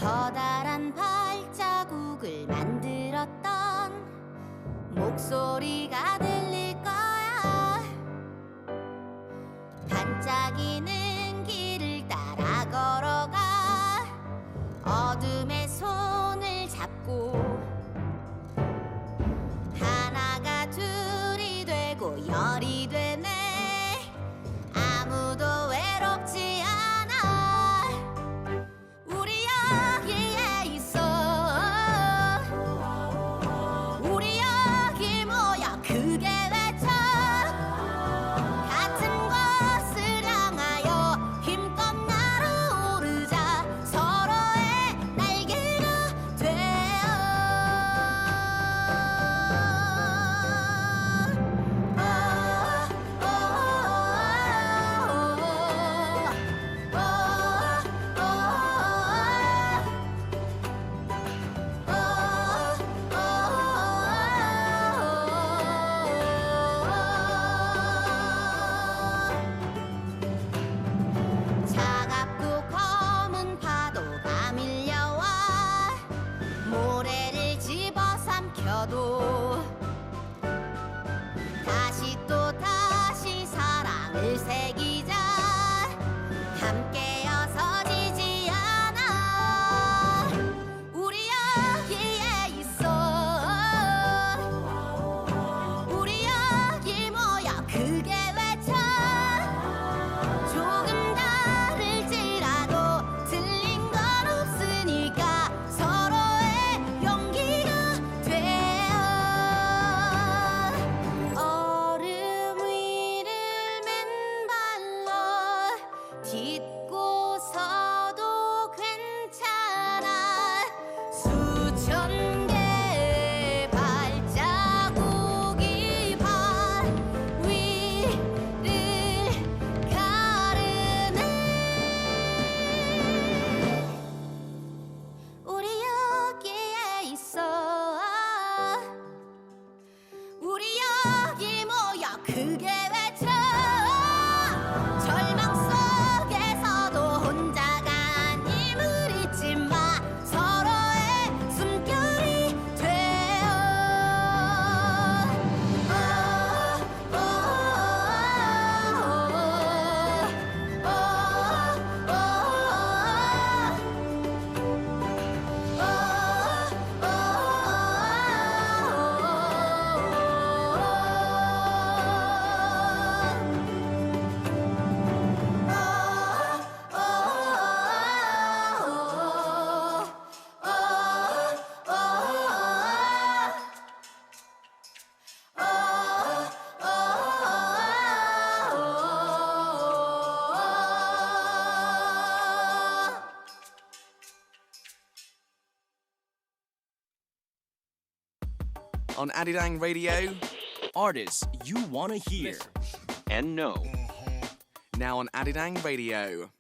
커다란 발자국을 만들었던 목소리가 들릴 거야. 반짝이는 길을 따라 걸어가 어둠의 손을 잡고 하나가 둘이 되고 열이 되네. 아무도 외롭지 않아. 우리 여기에 있어. 우리 여기 모여 크게 외쳐. 같은 곳을 향하여 힘껏 날아오르자. 서로의 날개가 되어. 차갑고 검은 파도가 밀려와 모래를 집어삼켜도 다시 또 다시 사랑을 새기자. 함께여서 지지 않아. 우리 여기에 있어. 우리 여기 모여 크게 외쳐. 조금 다를지라도 틀린 건 없으니까 서로의 용기가 되어. 얼음 위를 맨발로 딛고 서도 괜찮아. 수천 개의 발자국이 발 위를 가르네. 우리 여기에 있어. 우리 여기 모여 크게 외쳐. 절망 속에서도 혼자가 아님을 잊지 마. 서로의 숨결이 되어. On Arirang Radio, artists you want to hear and know. Now on Arirang Radio.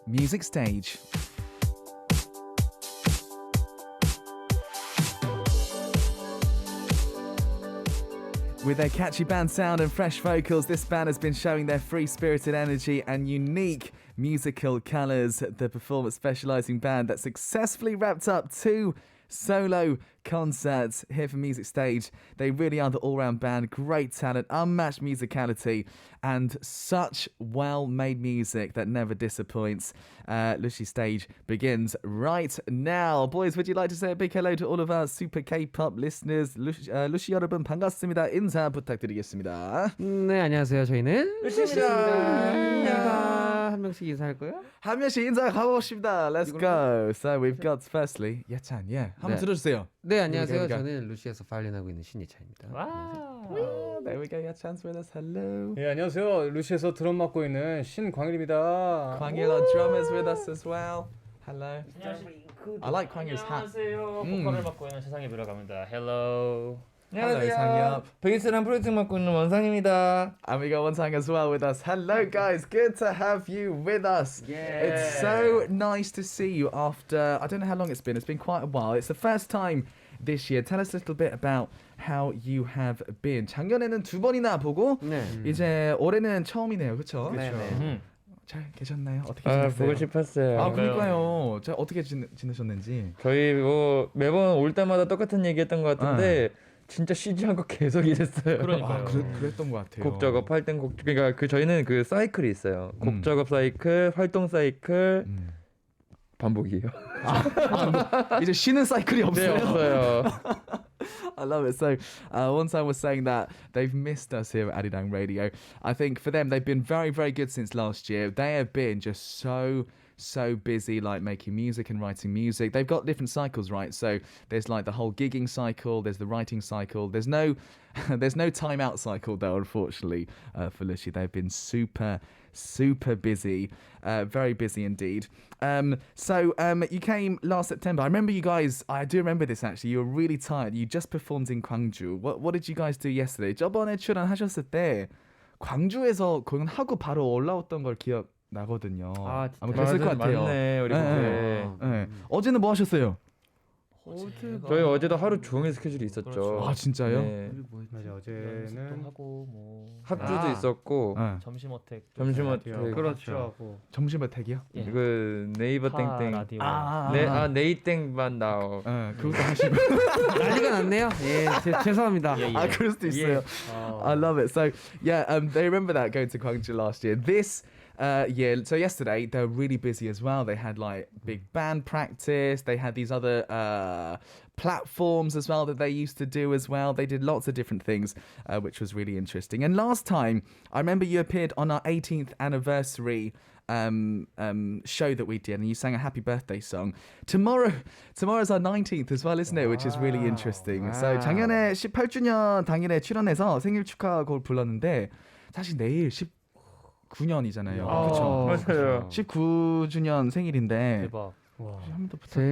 Music Stage. With their catchy band sound and fresh vocals, this band has been showing their free-spirited energy and unique musical colours. The performance-specialising band that successfully wrapped up 2 solo concerts here for Music Stage. They really are the all-round band. Great talent, unmatched musicality, and such well-made music that never disappoints. Lucy Stage begins right now. Boys, would you like to say a big hello to all of our super K-pop listeners? 루시 여러분 반갑습니다. 인사 부탁드리겠습니다. 네, 안녕하세요. 저희는 루시입니다. 한 명씩 인사할 거예요? 한 명씩 인사 가봅시다. Let's go. So we've got firstly 예찬, 한번 들어주세요. 네, 안녕하세요. 저는 루시에서 파일린하고 있는 신예찬입니다. There we go. 예찬's with us. Hello. 예, 안녕하세요. 루시에서 드럼 맡고 있는 신광일입니다. 광일, our drummer's with us as well. Hello. I like 광일's hat. 안녕하세요. 보컬을 맡고 있는 세상에 들어갑니다. Hello. Hello, 상엽. 베이스랑 프로젝트 맡고 있는 원상입니다. And we got Wonsang as well with us. Hello, guys. Good to have you with us. Yeah. It's so nice to see you after, I don't know how long it's been. It's been quite a while. It's the first time this year. Tell us a little bit about how you have been. 작년에는 2번이나 보고 네. 이제 올해는 처음이네요. 그렇죠? 네, 네. 잘 계셨나요? 어떻게 아, 지냈어요? 보고 싶었어요. 아, 그러니까요. 자, 어떻게 지내셨는지. 저희 뭐 매번 올 때마다 똑같은 얘기했던 것 같은데 진짜 쉬지 않고 계속 일했어요. 그러니까요. 그랬던 것 같아요. 곡 작업, 활동 곡 그러니까 저희는 그 사이클이 있어요. 곡 작업 사이클, 활동 사이클 반복이에요. 이제 쉬는 사이클이 네, 없어요. 없어요. I love it. So, one time was saying that they've missed us here at Arirang Radio. I think for them, they've been very, very good since last year. They have been just so busy, like making music and writing music. They've got different cycles, right? So there's like the whole gigging cycle, there's the writing cycle. There's no time out cycle though, unfortunately, for Lucy. They've been super busy, very busy indeed. So you came last September. I remember you guys. I do remember this actually. You were really tired. You just performed in Gwangju. What did you guys do yesterday? 저번에 출연하셨을 때 광주에서 공연하고 바로 올라왔던 걸 기억나거든요. 아, 진짜. 아마 그랬을 것 같아요. 맞네, 우리 그때. 네. 어제는 뭐 하셨어요? 저희 어제도 하루 종일 스케줄이 있었죠. 그렇죠. 아 진짜요? 네. 맞아 연습도 어제는 하고 뭐 합주도 있었고 네. 점심 어택 점심 라디오. 어택. 그렇죠. 점심 어택이요? 예. 그 네이버 파 땡땡. 라디오. 네이땡만 나오. 그것도 하시고. 난리가 났네요. 예, 죄송합니다. 예, 예. 아, 그럴 수도 있어요. I love it. So yeah, they remember that going to Gwangju last year. This year, so yesterday they were really busy as well. They had like big band practice. They had these other platforms as well that they used to do as well. They did lots of different things, which was really interesting. And last time, I remember you appeared on our 18th anniversary show that we did, and you sang a happy birthday song. Tomorrow's our 19th as well, isn't it? Which is really interesting. So 작년에 18주년 당일에 출연해서 생일 축하곡을 불렀는데 사실 내일 19년이잖아요. 그렇죠? 맞아요. 19주년 생일인데 대박. 와. 한번 더 부탁.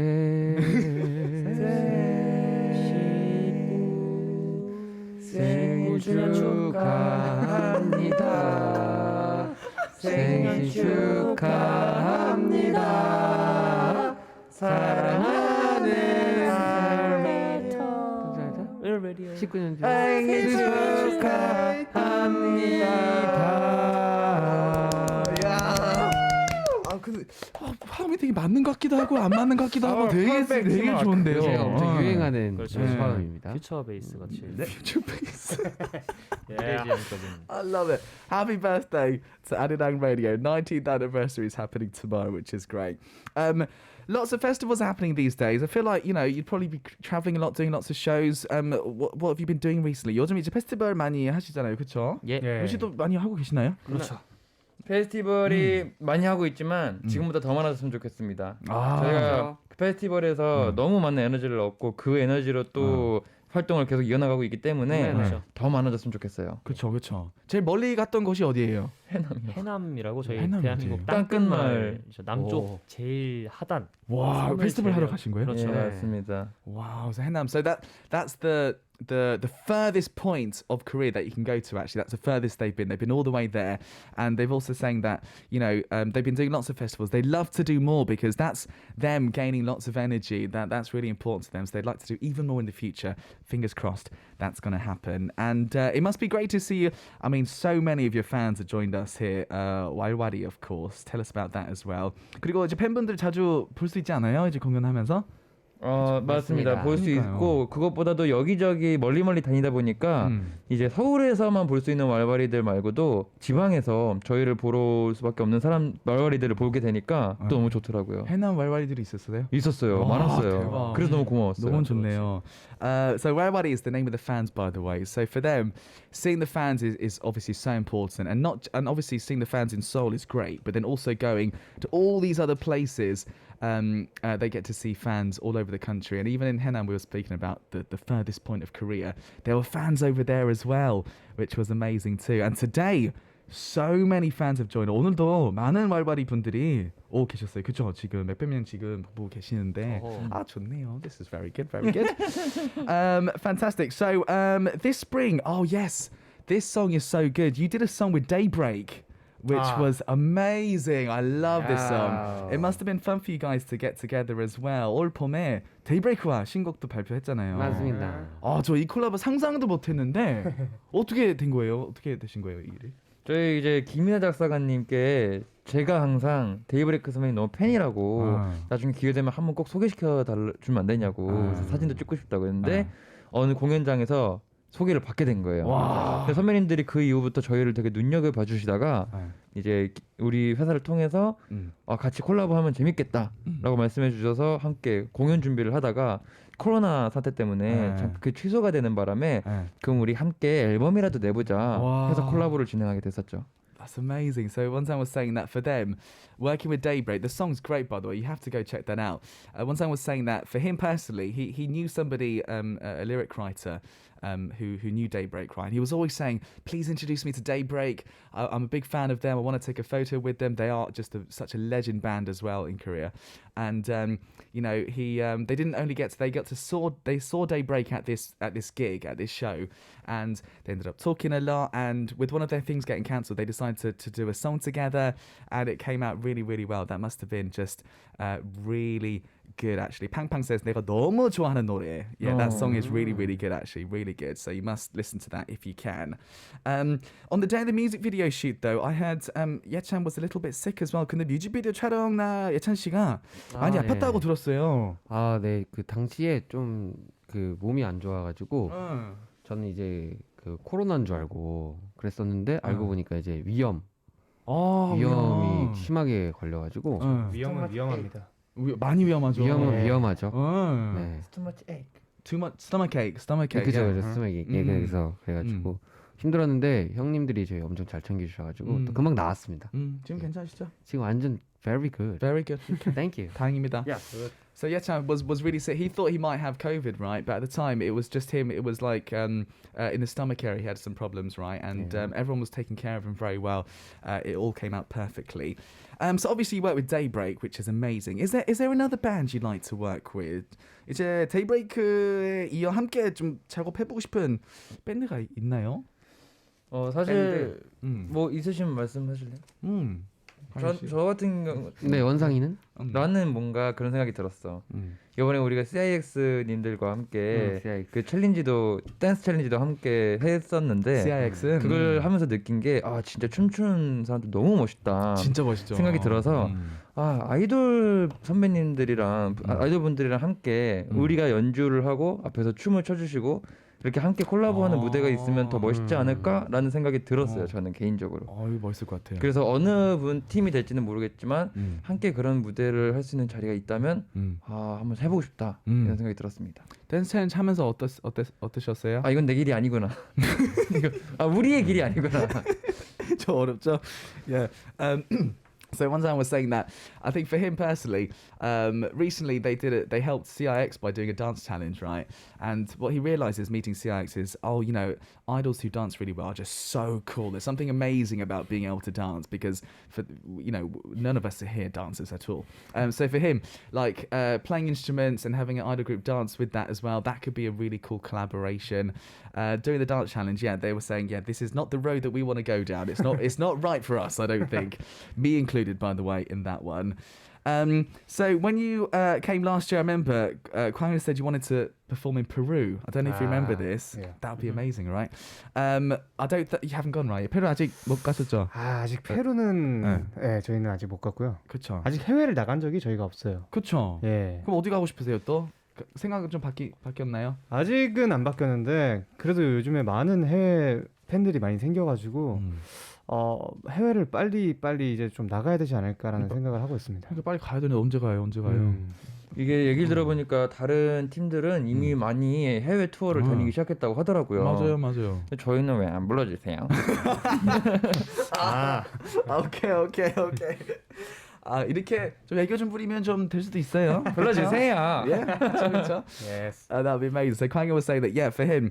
생일 축하합니다. 생일 축하합니다. 사랑하는 19년 전 생일 축하합니다. 근데 화음이 되게 맞는 것 같기도 하고 안 맞는 것 같기도 하고 되게 좋은데요. 제가 엄청 유행하는 그렇죠. 화음입니다. 퓨처 베이스 같이. Future bass. 예. I love it. Happy birthday to Arirang Radio. 19th anniversary is happening tomorrow, which is great. Lots of festivals are happening these days. I feel like, you'd probably be traveling a lot, doing lots of shows. What have you been doing recently? 요즘 이제 페스티벌 많이 하시잖아요. 그렇죠? 예. 루시도 많이 하고 계시나요? 그렇죠. 페스티벌이 많이 하고 있지만 지금보다 더 많아졌으면 좋겠습니다. 아. 저희가 그 페스티벌에서 너무 많은 에너지를 얻고 그 에너지로 또 활동을 계속 이어나가고 있기 때문에 그렇죠. 더 많아졌으면 좋겠어요. 그렇죠. 제일 멀리 갔던 곳이 어디예요? 해남이라고 저희 해남이 대한민국 어디예요? 땅끝마을 남쪽 오. 제일 하단. 와, 섬을 페스티벌 하러 제일- 가신 거예요? 그렇죠. 네, 맞습니다. Wow, so Haenam. So that's the furthest point of Korea that you can go to. Actually, that's the furthest they've been. They've been all the way there, and they've also saying that they've been doing lots of festivals. They love to do more because that's them gaining lots of energy. That's really important to them. So they'd like to do even more in the future. Fingers crossed that's going to happen. And it must be great to see you. I mean, so many of your fans have joined us here. Walwadi, of course. Tell us about that as well. 그리고 이제 팬분들 자주 볼 수 있지 않아요? 이제 공연하면서. 맞습니다. 볼 수 그러니까요. 있고 그것보다도 여기저기 멀리 다니다 보니까 이제 서울에서만 볼 수 있는 왈왈이들 말고도 지방에서 저희를 보러 수밖에 없는 사람 왈왈이들을 보게 되니까 또 너무 좋더라고요. 해남 왈왈이들이 있었어요? 있었어요. 와, 많았어요. 대박. 그래서 너무 고마웠어요. 너무 좋네요. So Walwadi is the name of the fans, by the way. So for them, seeing the fans is obviously so important, and obviously seeing the fans in Seoul is great. But then also going to all these other places, they get to see fans all over the country. And even in Haenam, we were speaking about the furthest point of Korea. There were fans over there as well, which was amazing too. And today, so many fans have joined. 오늘도 많은 왈바리 분들이 계셨어요. 그죠? 지금 몇백 명 지금 보고 계시는데 좋네요. This is very good, very good. Fantastic. So this spring, oh yes, this song is so good. You did a song with Daybreak, which was amazing. I love this song. Wow. It must have been fun for you guys to get together as well. 올 봄에 데이브레이크와 신곡도 발표했잖아요. 맞습니다. 저 이 콜라보 상상도 못했는데 어떻게 된 거예요? 어떻게 되신 거예요, 이 일이? 저희 이제 김민아 작사가님께 제가 항상 데이브레이크 선배님 너무 팬이라고 나중에 기회 되면 한번 꼭 소개시켜 주면 안 되냐고 그래서 사진도 찍고 싶다고 했는데 어느 공연장에서 소개를 받게 된 거예요. 그래서 선배님들이 그 이후부터 저희를 되게 눈여겨봐 주시다가 이제 우리 회사를 통해서 같이 콜라보하면 재밌겠다라고 말씀해 주셔서 함께 공연 준비를 하다가 코로나 사태 때문에 참 그게 취소가 되는 바람에 그럼 우리 함께 앨범이라도 내보자 해서 콜라보를 진행하게 됐었죠. That's amazing. So Wonsan was saying that for them, working with Daybreak, the song's great by the way. You have to go check that out. Wonsan was saying that for him personally, he knew somebody, a lyric writer, who knew Daybreak, right? He was always saying, "Please introduce me to Daybreak. I'm a big fan of them. I want to take a photo with them. They are just such a legend band as well in Korea." And they didn't only they saw Daybreak at this gig, at this show, and they ended up talking a lot. And with one of their things getting cancelled, they decided to do a song together, and it came out really, really well. That must have been just really good actually. 팡팡 says 내가 너무 좋아하는 노래. Yeah, that song is really, really good actually, really good. So you must listen to that if you can. On the day of the music video shoot though, I heard 예찬 was a little bit sick as well. 근데 뮤직비디오 촬영 날 예찬 씨가 많이 아팠다고 들었어요. 네. 그 당시에 좀 그 몸이 안 좋아가지고 저는 이제 그 코로나인 줄 알고 그랬었는데 알고 보니까 이제 위험이 심하게 걸려가지고 위험은 위험합니다. 많이 위험하죠. 위험하죠. 네. Too much stomach ache. 그죠, 스토마케. 그래서 그래가지고 힘들었는데 형님들이 저희 엄청 잘 챙겨주셔가지고 또 금방 나았습니다. 지금 괜찮으시죠? 지금 완전 very good. Very good. Thank you. 다행입니다. Yeah, good. So Yetan was really sick. He thought he might have COVID, right? But at the time, it was just him. It was like in the stomach area, he had some problems, right? And everyone was taking care of him very well. It all came out perfectly. So obviously you work with Daybreak, which is amazing. Is there another band you'd like to work with? 이제 데이브레이크에 이어 함께 좀 작업해보고 싶은 밴드가 있나요? 사실 뭐 있으시면 말씀하실래요? 저 같은 경우 네, 원상이는? 나는 뭔가 그런 생각이 들었어. 이번에 우리가 CIX 님들과 함께 CIX. 그 챌린지도 댄스 챌린지도 함께 했었는데 CIX 그걸 하면서 느낀 게 진짜 춤추는 사람들 너무 멋있다. 진짜 멋있죠. 생각이 들어서 아이돌 선배님들이랑 아이돌 분들이랑 함께 우리가 연주를 하고 앞에서 춤을 춰주시고 이렇게 함께 콜라보하는 무대가 있으면 더 멋있지 않을까라는 생각이 들었어요. 저는 개인적으로. 이거 멋있을 것 같아요. 그래서 어느 분 팀이 될지는 모르겠지만 함께 그런 무대를 할 수 있는 자리가 있다면 한번 해보고 싶다 이런 생각이 들었습니다. 댄스 챌린지 하면서 어떠셨어요? 이건 내 길이 아니구나. 우리의 길이 아니구나. 저 어렵죠? Yeah. So Wanzan was saying that I think for him personally, recently they helped CIX by doing a dance challenge, right? And what he realizes meeting CIX is, idols who dance really well are just so cool. There's something amazing about being able to dance because none of us are here dancers at all. So for him, like playing instruments and having an idol group dance with that as well, that could be a really cool collaboration. Doing the dance challenge, they were saying, this is not the road that we want to go down. It's not right for us, I don't think. Me included, by the way, in that one. So when you came last year, I remember Kwang said you wanted to perform in Peru. I don't know if you remember this. Yeah. That would be amazing, right? You haven't gone, right? 페루 아직 못 가셨죠? 아직 페루는 저희는 아직 못 갔고요. 그렇죠. 아직 해외를 나간 적이 저희가 없어요. 그렇죠. 예. 그럼 어디 가고 싶으세요 또? 생각은 좀 바뀌었나요? 아직은 안 바뀌었는데 그래도 요즘에 많은 해외 팬들이 많이 생겨가지고 해외를 빨리 이제 좀 나가야 되지 않을까라는 생각을 하고 있습니다. 그러니까 빨리 가야 되는데 언제 가요? 이게 얘기를 들어보니까 다른 팀들은 이미 많이 해외 투어를 다니기 시작했다고 하더라고요. 맞아요. 근데 저희는 왜 안 불러주세요? 오케이. 이렇게 좀 애교 좀 부리면 좀 될 수도 있어요. 불러주세요. Yeah, 그렇죠. Yes. That'd be amazing. So Kwang was saying that for him,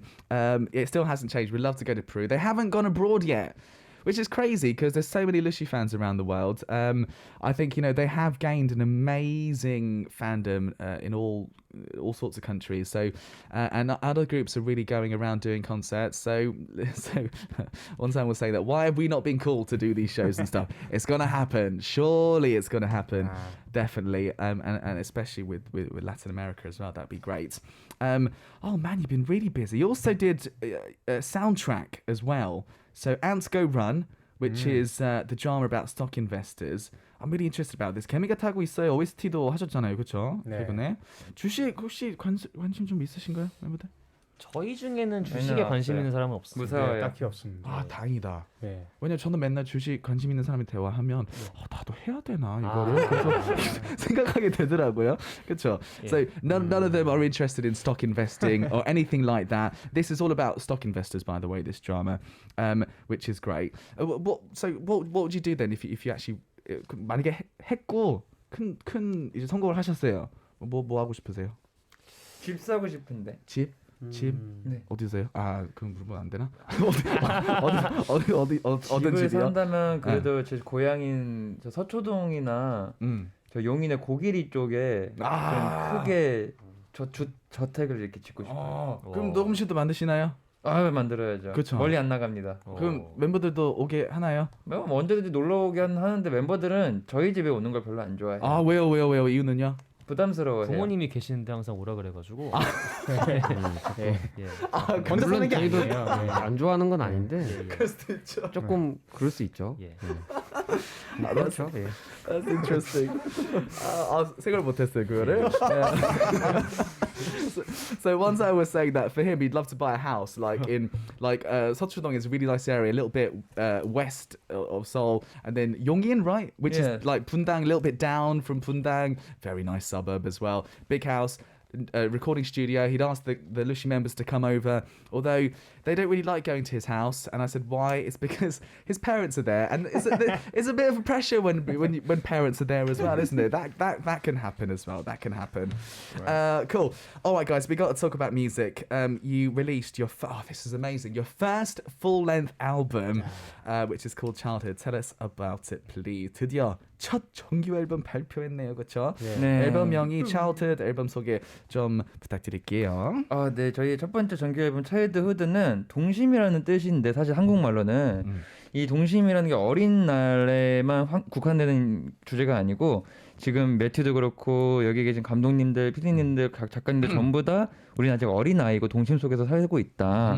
it still hasn't changed. We'd love to go to Peru. They haven't gone abroad yet. which is crazy because there's so many Lucy fans around the world. I think they have gained an amazing fandom in all sorts of countries. So and other groups are really going around doing concerts. So one time we'll say that why have we not been called to do these shows and stuff? It's gonna happen. Surely it's gonna happen. Definitely. And especially with Latin America as well. That'd be great. Oh man, you've been really busy. You also did a soundtrack as well. So Ants Go Run, which is the drama about stock investors. I'm really interested about this. 개미가 타고 있어요. OST도 하셨잖아요, 그렇죠? 네. 최근에. 주식 혹시 관심 좀 있으신가요, 멤버들? 저희 중에는 주식에 관심 있는 사람은 없습니다. 무서워요. 딱히 없습니다. 아, 다행이다. 네. 왜냐면 저는 맨날 주식 관심 있는 사람이 대화하면 나도 해야 되나 이거를 그래서 생각하게 되더라고요. 그렇죠? So none of them are interested in stock investing or anything like that. This is all about stock investors, by the way. This drama, which is great. What would you do then if you actually 만약에 했고 큰 이제 성공을 하셨어요? 뭐 하고 싶으세요? 집 사고 싶은데. 집? 네. 어디세요? 아, 그럼 물어보면 안 되나? 어떤 집을 집이요? 산다면 그래도 제 고향인 저 서초동이나 저 용인의 고길이 쪽에 좀 크게 저택을 이렇게 짓고 싶어요. 그럼 녹음실도 만드시나요? 만들어야죠. 그쵸. 멀리 안 나갑니다. 그럼 멤버들도 오게 하나요? 언제든지 놀러 오긴 하는데 멤버들은 저희 집에 오는 걸 별로 안 좋아해요. 아, 왜요? 이유는요? 부담스러워해요. 부모님이 계시는데 항상 오라 그래가지고. 혼자 사는 게 저희도 아니에요. 안 좋아하는 건 아닌데 그럴 수도 있죠. 조금 그럴 수 있죠. 예. 그렇죠. 예. That's interesting. 생각을 못했어요 그거를. So once I was saying that for him, he'd love to buy a house like in Seocheodong is a really nice area, a little bit west of Seoul, and then Yongin, right, which is like Bundang, a little bit down from Bundang, very nice suburb as well, big house. Recording studio. He'd asked the Lucy members to come over, although they don't really like going to his house. And I said, why? It's because his parents are there, and it's a bit of a pressure when parents are there as well, isn't it? That can happen as well. That can happen. Right. Cool. All right, guys, we got to talk about music. You released your this is amazing. Your first full-length album, which is called Childhood. Tell us about it, please. 드디어 첫 정규 앨범 발표했네요, 그렇죠? 네. 앨범명이 Childhood. 앨범 소개 좀 부탁드릴게요. 네, 저희 첫 번째 정규 앨범 차일드후드는 동심이라는 뜻인데 사실 한국말로는 이 동심이라는 게 어린 날에만 국한되는 주제가 아니고 지금 매튜도 그렇고 여기 계신 감독님들, PD님들, 각 작가님들 전부 다 우리는 아직 어린 아이고 동심 속에서 살고 있다.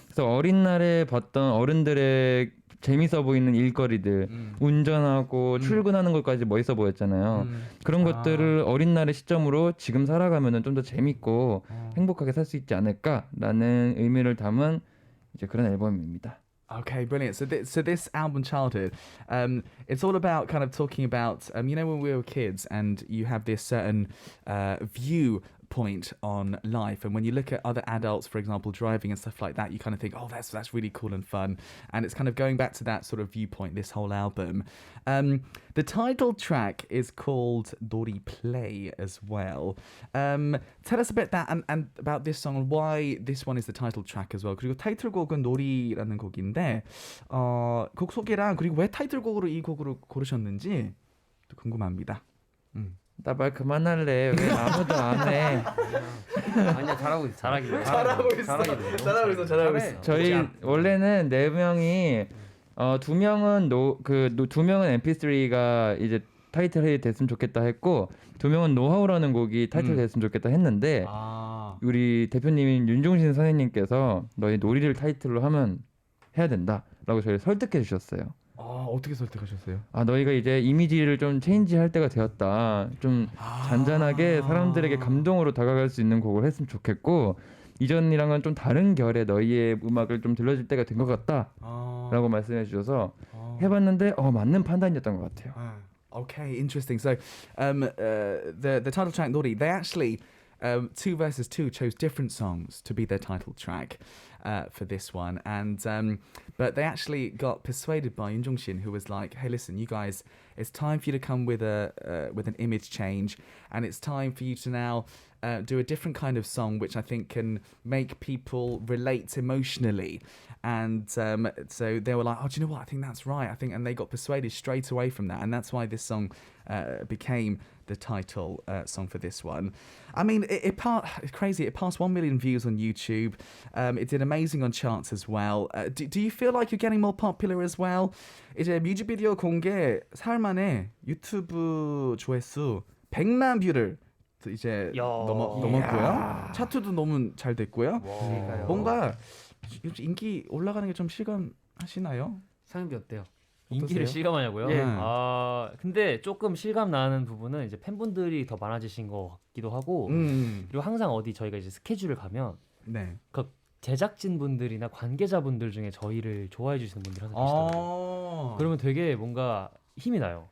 그래서 어린 날에 봤던 어른들의 재밌어 보이는 일거리들, 운전하고 출근하는 것까지 멋있어 보였잖아요. 그런 것들을 어린 날의 시점으로 지금 살아가면은 좀 더 재밌고 행복하게 살 수 있지 않을까라는 의미를 담은 이제 그런 앨범입니다. Okay, brilliant. So this album, Childhood, it's all about kind of talking about, when we were kids and you have this certain viewpoint on life, and when you look at other adults, for example, driving and stuff like that, you kind of think, that's really cool and fun, and it's kind of going back to that sort of viewpoint. This whole album, the title track is called Dori Play as well. Tell us a bit that and about this song and why this one is the title track as well. 그리고 타이틀곡은 놀이라는 곡인데 곡 소개랑 그리고 왜 타이틀곡으로 이 곡으로 고르셨는지 또 궁금합니다. 나 말 그만할래. 왜 아무도 안 해? 아니야, 잘하고 있어. 잘하고 있어. 저희 원래는 네 명이 두 명은 두 명은 MP3가 이제 타이틀이 됐으면 좋겠다 했고 두 명은 노하우라는 곡이 타이틀 됐으면 좋겠다 했는데 우리 대표님인 윤종신 선생님께서 너희 놀이를 타이틀로 하면 해야 된다라고 저희를 설득해 주셨어요. 어떻게 설득하셨어요? 너희가 이제 이미지를 좀 체인지할 때가 되었다. 좀 잔잔하게 사람들에게 감동으로 다가갈 수 있는 곡을 했으면 좋겠고 이전이랑은 좀 다른 결의 너희의 음악을 좀 들려줄 때가 된 것 같다라고 말씀해 주셔서 해봤는데 맞는 판단이었던 것 같아요. Okay, interesting. So the title track Nori, they actually Two versus Two chose different songs to be their title track for this one, and but they actually got persuaded by Yoon Jong-shin, who was like, "Hey, listen, you guys, it's time for you to come with an image change, and it's time for you to now do a different kind of song, which I think can make people relate emotionally." And so they were like, "Oh, do you know what? I think that's right. I think," and they got persuaded straight away from that, and that's why this song became the title song for this one. I mean, it's crazy. It passed 1 million views on YouTube. It did amazing on charts as well. Do you feel like you're getting more popular as well? 이제 뮤직비디오 공개 사흘 만에 유튜브 조회수 100만 뷰를 이제 넘었고요. 차트도 너무 잘 됐고요. 뭔가 인기 올라가는 게 좀 실감하시나요? 상은비 어때요? 인기를 실감하냐고요? 예. 근데 조금 실감 나는 부분은 이제 팬분들이 더 많아지신 것 같기도 하고 그리고 항상 어디 저희가 이제 스케줄을 가면 네. 그 제작진 분들이나 관계자분들 중에 저희를 좋아해 주시는 분들 항상 계시더라고요. 그러면 되게 뭔가 힘이 나요.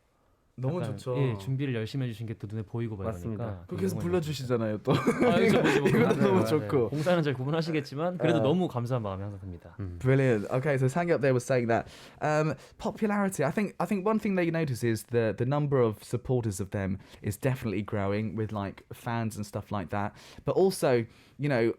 너무 약간, 좋죠. 예, 준비를 열심히 해주신 게 또 눈에 보이고 맞습니다. 그러니까 그렇게 해서 불러주시잖아요 또. 이것도 너무 좋고. 공사는 잘 구분하시겠지만 그래도 너무 감사한 마음이 항상 듭니다. Brilliant. Okay, so Sang up there was saying that popularity. I think one thing that you notice is the number of supporters of them is definitely growing with like fans and stuff like that. But also, you know,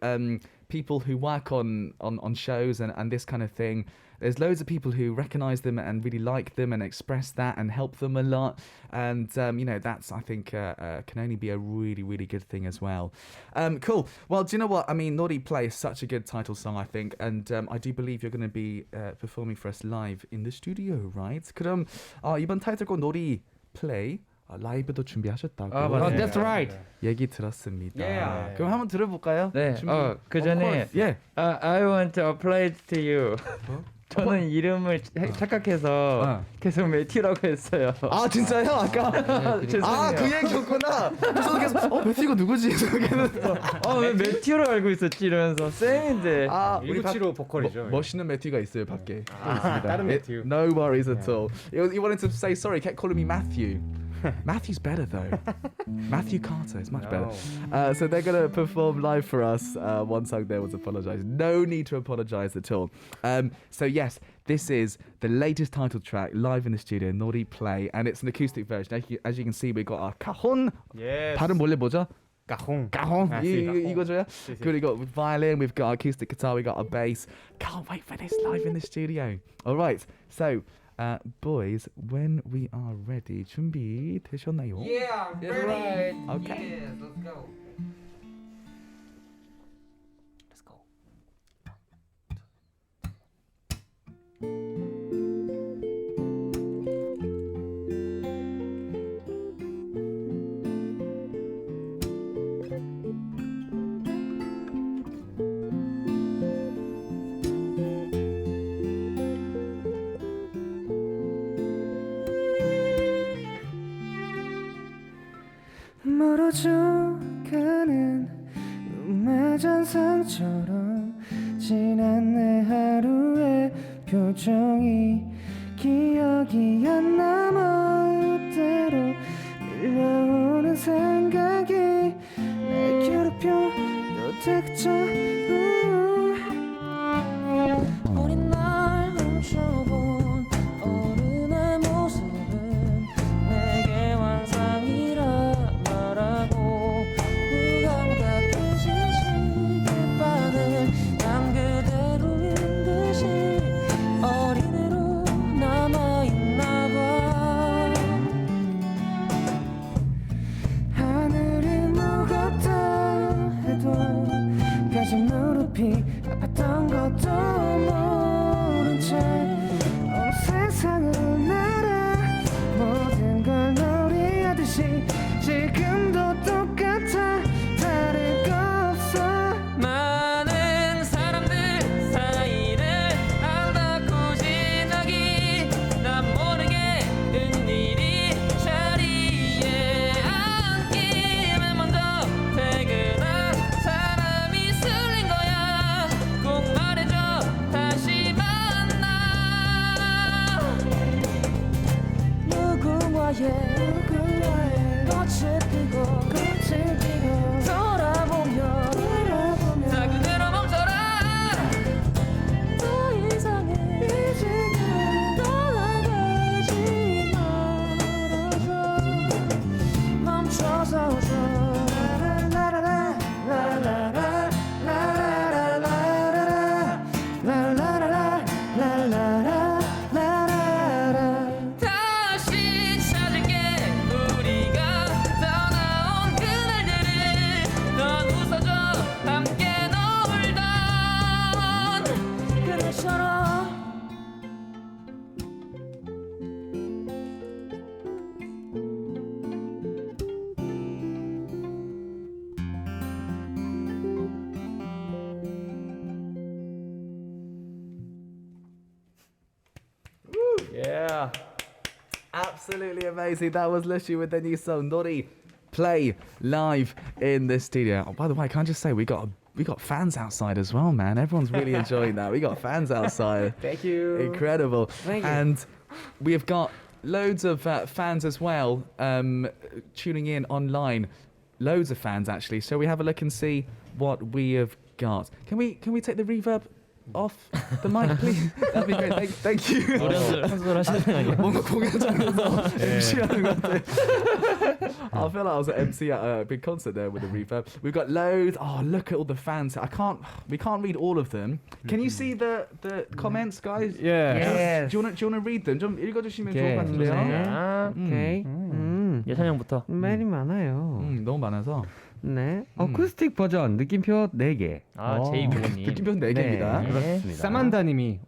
people who work on shows and this kind of thing. There's loads of people who recognize them and really like them and express that and help them a lot. And, you know, that's, I think, can only be a really, really good thing as well. Cool. Well, do you know what? I mean, Naughty Play is such a good title song, I think. And I do believe you're going to be performing for us live in the studio, right? 그럼 이번 타이틀곡 Naughty Play 라이브도 준비하셨다고. 맞아요. That's right. 얘기 들었습니다. Yeah. 그럼 한번 들어볼까요? 네. 그 전에 예. I want to apply to you. 저는 이름을 착각해서 계속 매튜라고 했어요. 아 진짜요? 아까 죄송해요. 그 얘기였구나. 저도 계속 매튜가 누구지? 왜 매튜로 알고 있었지 이러면서 쌤인데. 우리 1975 보컬이죠. 멋있는 매튜가 있어요 밖에. 다른 매튜. No worries at all. You wanted to say sorry. Kept calling me Matthew. Matthew's better though. Matthew Carter is much better. So they're gonna perform live for us. One song there was apologise. No need to apologise at all. So yes, this is the latest title track live in the studio, Naughty Play, and it's an acoustic version. As you can see, we've got our cajon. Yes. 발음 원래 뭐죠? 까홍. Cajon. 이거죠? 그리고 we've got violin, we've got our acoustic guitar, we've got our bass. Can't wait for this live in the studio. All right, so. Boys, when we are ready, 준비 되셨나요? Yeah, ready. Okay. Yes, let's go. Let's go. 멀어져가는 눈물 잔상처럼 지난 내 하루의 표정이 기억이 안 남아 때로 밀려오는 생각이 날 괴롭혀 또 닥쳐 어린 날 훔쳐본 어른의 모습은 내게 환상이라 말하고 무감각해진 시계바늘 난 그대로인 듯이 어린애로 남아있나봐 하늘이 무겁다 해도 가진 무릎이 아팠던 것도 모른 채 온 세상을 날아 모든 걸 놀이하듯이 지금도 똑같아 다를 거 없어 많은 사람들 사이를 안닿고 지나기 난 모르게 은일이 자리에 앉기만 먼저 퇴근한 사람이 쓸린 거야 꼭 말해줘 것처럼 Yeah. Absolutely amazing. That was Lushi with the new song Nori Play live in the studio. Oh, by the way, can I just say we got fans outside as well, man. Everyone's really enjoying that. We got fans outside. Thank you. Incredible. Thank you. And we have got loads of fans as well tuning in online. Loads of fans actually. So we have a look and see what we have got. Can we take the reverb off the mic, please? That'd be great. Thank you. 노래 연습을 하시는 거 아니에요? 뭔가 공연장에서 MC하는 것 같아. I feel like I was an MC at a big concert there with the reverb. We've got loads. Oh, look at all the fans. We can't read all of them. Can you see the comments, guys? Yeah. Yes. Do you want to read them? 좀 읽어주시면 좋을 것 같은데요. 오케이. 예찬 형부터. 메일이 많아요. 너무 많아서. 네. 어쿠스틱 버전 느낌표 4개. 아, 제이부모님. 느낌표 4개입니다. 그렇습니다. 사만다님이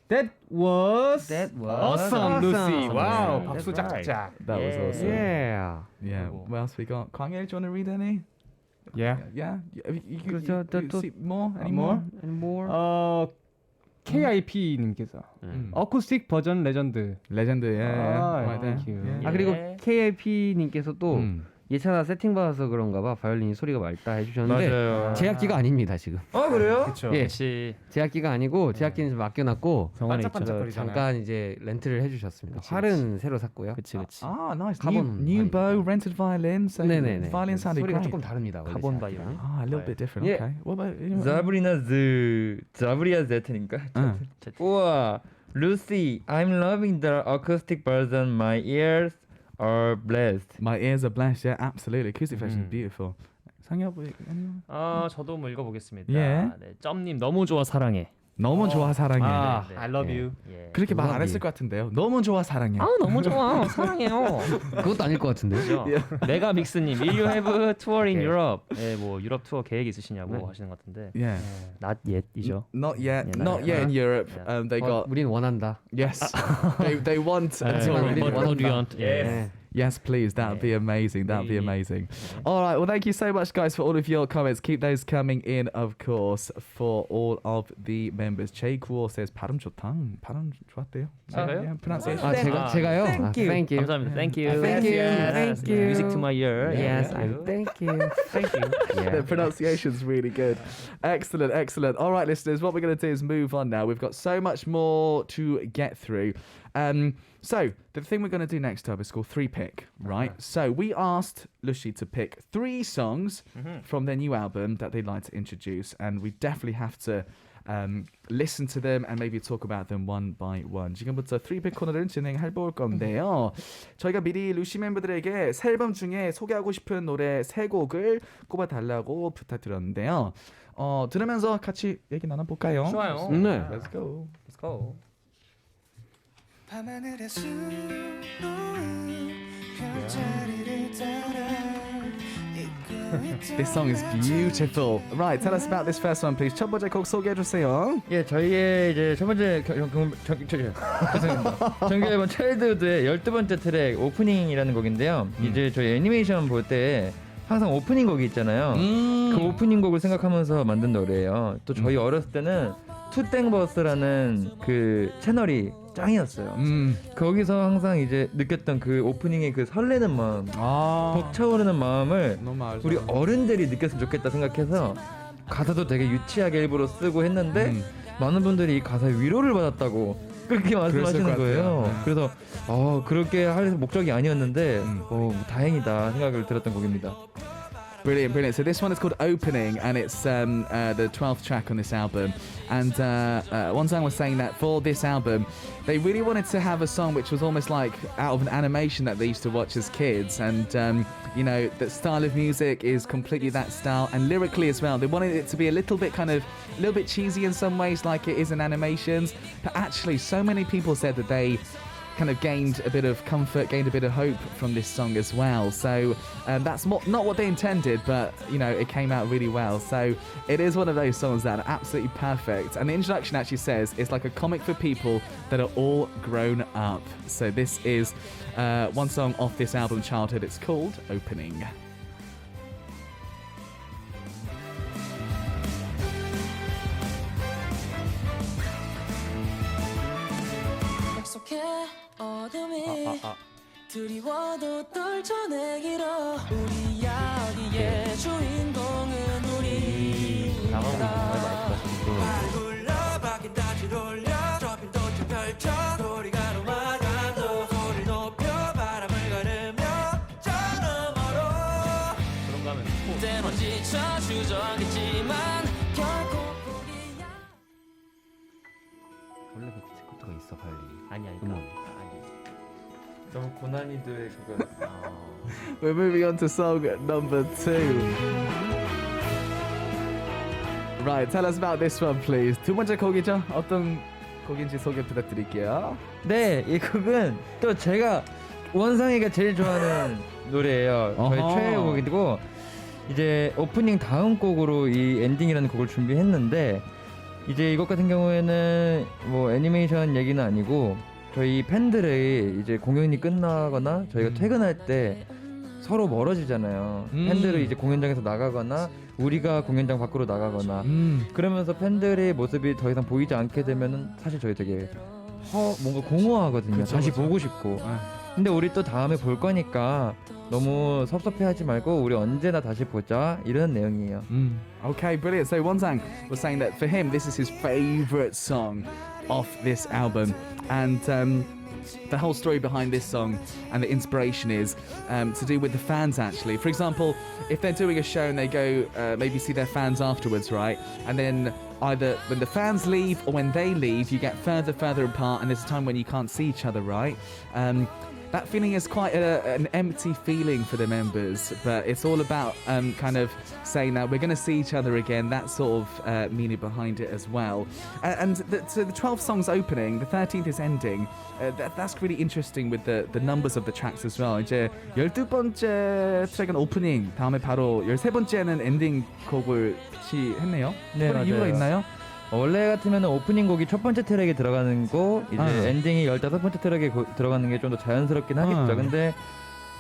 that was awesome, Lucy. Wow, 박수 짝짝짝. That was awesome. Yeah. Yeah. What else we got? 광일, do you want to read any? Yeah. Yeah. You 그렇죠. see more? Any more? And more. KIP님께서 어쿠스틱 버전 레전드. Legend. Yeah. Right there. thank you. Yeah. 아 그리고 KIP님께서 또 예찬아 세팅 받아서 그런가 봐 바이올린이 소리가 맑다 해주셨는데 맞아요. 제악기가 아닙니다 지금. 그래요? 그렇죠. 예. 역시 제악기가 아니고 제악기는 좀 맡겨놨고 병원에 있죠. 반짝반짝거리잖아요. 잠깐 이제 렌트를 해주셨습니다. 활은 새로 샀고요. 그치. Ah, nice. Carbon New violin. bow, rented violin. So 네네네. violin sounded 소리가 great. 조금 다릅니다. 원래 카본 제악기랑. 바이올린. Ah, a little bit different. Yeah. Okay. What about anyone? 자브리아 제트니까. 우와, Lucy, I'm loving the acoustic version. My ears are blessed. My ears are blessed. Yeah, absolutely. Acoustic version is beautiful. 상엽, anyone? 저도 한번 읽어보겠습니다. 예. 네, 점님 너무 좋아 사랑해. 너무 좋아 사랑해. 아, 네. I love you. 예. 그렇게 말 안 했을 것 같은데요. 너무 좋아 사랑해. 너무 좋아 사랑해요. 그것도 아닐 것 같은데. 그죠? 메가믹스님, Will you have tour in Europe? 네, 뭐 유럽 투어 계획 있으시냐고 하시는 것 같은데. Yeah. Not yet이죠. Not yet. Yeah, Not yet in Europe. They got 우린 원한다. yes. they want a tour. 우린 원한다. 예. Yes, please. That would be amazing. That would be amazing. All right. Well, thank you so much, guys, for all of your comments. Keep those coming in, of course, for all of the members. J955 says 발음 좋다. 발음 좋았대요. 제가요? Yeah, pronunciation. 아 제가요? Thank you. Thank you. 감사합니다. Thank you. Thank you. Yes. Thank you. Music to my ear. Yes, Yeah. I'm thank you. Thank you. The pronunciation's really good. Excellent, excellent. All right, listeners, what we're going to do is move on now. We've got so much more to get through. So the thing we're going to do next time is called 3-Pick, right? So we asked Lushi to pick 3 songs from their new album that they'd like to introduce, and we definitely have to listen to them and maybe talk about them one by one. 지금부터 3-Pick 코너를 진행해 볼 건데요. 저희가 미리 루시 멤버들에게 새 앨범 중에 소개하고 싶은 노래 3곡을 꼽아달라고 부탁드렸는데요. 들으면서 같이 얘기 나눠볼까요? 좋아요. 네. Let's go. Let's go. 밤하늘의 수놓은 별자리를 따라 This song is beautiful. Right, tell us about this first one, please. 첫 번째 곡 소개해주세요. 예, 저희의 이제 첫 번째 정규 앨범 차일드우드의 12번째 트랙 오프닝이라는 곡인데요. 이제 저희 애니메이션 볼 때 항상 오프닝 곡이 있잖아요. 그 오프닝 곡을 생각하면서 만든 노래예요. 또 저희 어렸을 때는 투땡버스라는 그 채널이 짱이었어요. 거기서 항상 이제 느꼈던 그 오프닝의 그 설레는 마음, 벅차오르는 마음을 우리 어른들이 느꼈으면 좋겠다 생각해서 가사도 되게 유치하게 일부러 쓰고 했는데 많은 분들이 이 가사에 위로를 받았다고 그렇게 말씀하시는 거예요. 그래서 그렇게 할 목적이 아니었는데 다행이다 생각을 들었던 곡입니다. Brilliant, brilliant. So this one is called Opening, and it's the 12th track on this album. And Wonzang was saying that for this album, they really wanted to have a song which was almost like out of an animation that they used to watch as kids. And, you know, the style of music is completely that style. And lyrically as well, they wanted it to be a little bit cheesy in some ways, like it is in animations. But actually, so many people said that they kind of gained a bit of comfort, gained a bit of hope from this song as well. So that's not what they intended, but it came out really well. So it is one of those songs that are absolutely perfect. And the introduction actually says it's like a comic for people that are all grown up. So this is one song off this album, Childhood. It's called Opening. 약속해 어둠이 두려워도 떨쳐내기로 우리야 어디에 주인공은 우리다 말 굴러 바뀐 다시 돌려 좁힌 도처 펼쳐 소리가 녹아가도 소리를 높여 바람을 가르며 저 너머로 그런 거 하면 때론 지쳐 주저하겠지만 결코 포기야 원래 그 디스코트가 있어 빨리. 아니야 이거 아니. 너무 고난이도의 그거. We're moving on to song number 2. Right, tell us about this one, please. 두 번째 곡이죠? 어떤 곡인지 소개 부탁드릴게요. 네, 이 곡은 또 제가 원상이가 제일 좋아하는 노래예요. 저의 어허. 최애 곡이고 이제 오프닝 다음 곡으로 이 엔딩이라는 곡을 준비했는데 이제 이것 같은 경우에는 뭐 애니메이션 얘기는 아니고 저희 팬들의 이제 공연이 끝나거나 저희가 퇴근할 때 서로 멀어지잖아요. 팬들이 이제 공연장에서 나가거나 우리가 공연장 밖으로 나가거나 그러면서 팬들의 모습이 더 이상 보이지 않게 되면은 사실 저희 되게 뭔가 공허하거든요. 그쵸, 다시 그쵸. 보고 싶고. 근데 우리 또 다음에 볼 거니까 너무 섭섭해하지 말고 우리 언제나 다시 보자 이런 내용이에요. Okay, brilliant. So Wonsang was saying that for him, this is his favorite song off this album, and the whole story behind this song and the inspiration is to do with the fans. Actually, for example, if they're doing a show and they go maybe see their fans afterwards, right, and then either when the fans leave or when they leave, you get further apart, and there's a time when you can't see each other, right? That feeling is quite an empty feeling for the members, but it's all about kind of saying that we're going to see each other again. That sort of meaning behind it as well. So the 12 songs opening, the 13th is ending. That's really interesting with the numbers of the tracks as well. 이제 12번째 트랙은 오프닝, 다음에 바로 13번째는 엔딩 곡을 피치했네요. 네, 그런 이유가 맞아요. 있나요? 원래 같으면 오프닝 곡이 첫 번째 트랙에 들어가는 거 이제 엔딩이 15번째 트랙에 들어가는 게 좀 더 자연스럽긴 하겠죠. 근데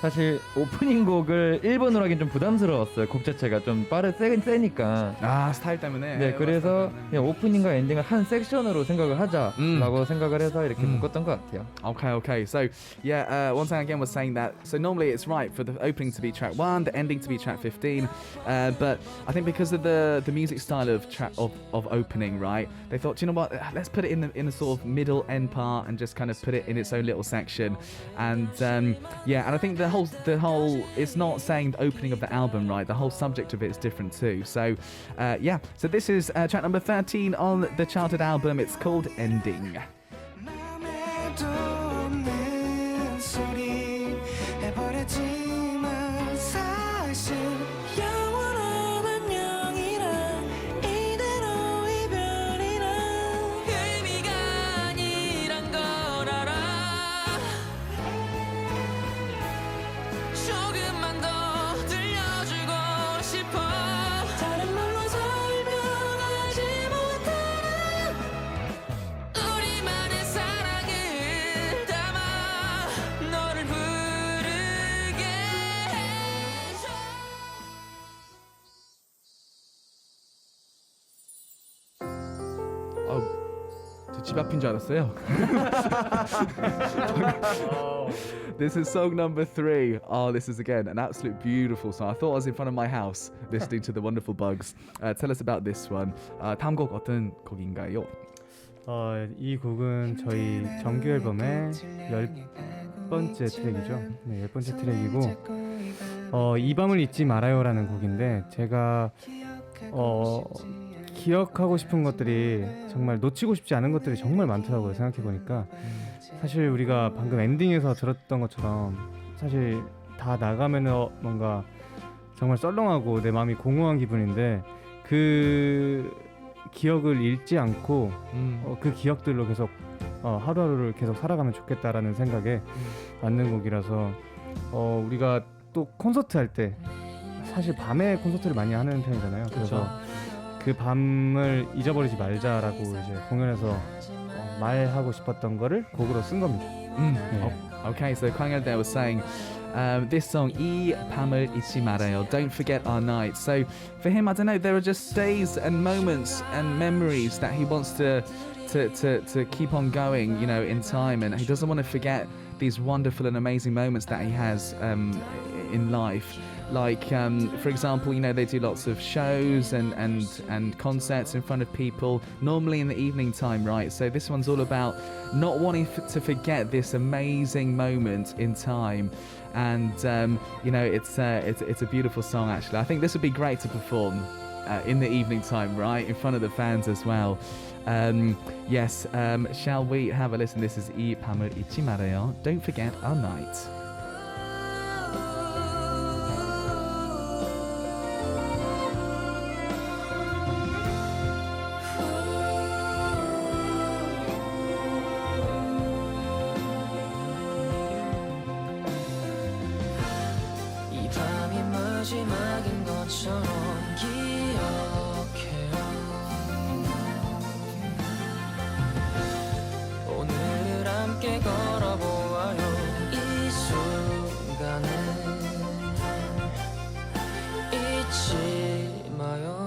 사실 오프닝 곡을 1번으로 하긴 좀 부담스러웠어요. 곡 자체가 좀 세니까. 아, 스타일 때문에. 네, 그래서 그냥 오프닝과 엔딩을 한 섹션으로 생각을 하자라고 생각을 해서 이렇게 묶었던 것 같아요. Okay. So, yeah, one thing again was saying that. So normally it's right for the opening to be track 1, the ending to be track 15. But I think because of the music style of track of opening, right? They thought, you know what? Let's put it in the sort of middle end part and just kind of put it in its own little section. And yeah, and I think the whole it's not saying the opening of the album, right? The whole subject of it is different too. So yeah, so this is track number 13 on the Childhood album. It's called Ending. 맘에도 없는 소리 해버렸지만 사실 영원한 안녕이란 이대로 이별이란 의미가 아니란 걸 알아 조금만 더 들려주고 싶어 다른 말로 설명하지 못하는 우리만의 사랑을 담아 너를 부르게 해줘 저 집 앞인 줄 알았어요. This is song number 3. Oh, this is again an absolute beautiful song. I thought I was in front of my house listening to the wonderful bugs. Tell us about this one. 다음 곡 어떤 곡인가요? 이 곡은 저희 정규 앨범의 10번째 트랙이죠. 네, 10번째 트랙이고 이 밤을 잊지 말아요라는 곡인데 제가 기억하고 싶은 것들이 정말 놓치고 싶지 않은 것들이 정말 많더라고요. 생각해보니까 사실 우리가 방금 엔딩에서 들었던 것처럼 사실 다 나가면은 뭔가 정말 썰렁하고 내 마음이 공허한 기분인데 그 기억을 잃지 않고 그 기억들로 계속 하루하루를 계속 살아가면 좋겠다라는 생각에 만든 곡이라서 우리가 또 콘서트 할 때 사실 밤에 콘서트를 많이 하는 편이잖아요. 그래서 그 밤을 잊어버리지 말자라고 이제 공연에서 말하고 싶었던 거를 곡으로 쓴 겁니다. Okay, so Kwangel there was saying this song 이 밤을 잊지 말아요, don't forget our night. So for him, I don't know, there are just days and moments and memories that he wants to keep on going, you know, in time, and he doesn't want to forget these wonderful and amazing moments that he has in life. Like, for example, you know, they do lots of shows and concerts in front of people, normally in the evening time, right? So this one's all about not wanting to forget this amazing moment in time. And, you know, it's a beautiful song, actually. I think this would be great to perform in the evening time, right? In front of the fans as well. Yes, shall we have a listen? This is 이 밤을 잊지 말아요. Don't forget our night. 이 밤이 마지막인 것처럼 기억해요. 오늘을 함께 걸어보아요. 이 순간을 잊지 마요.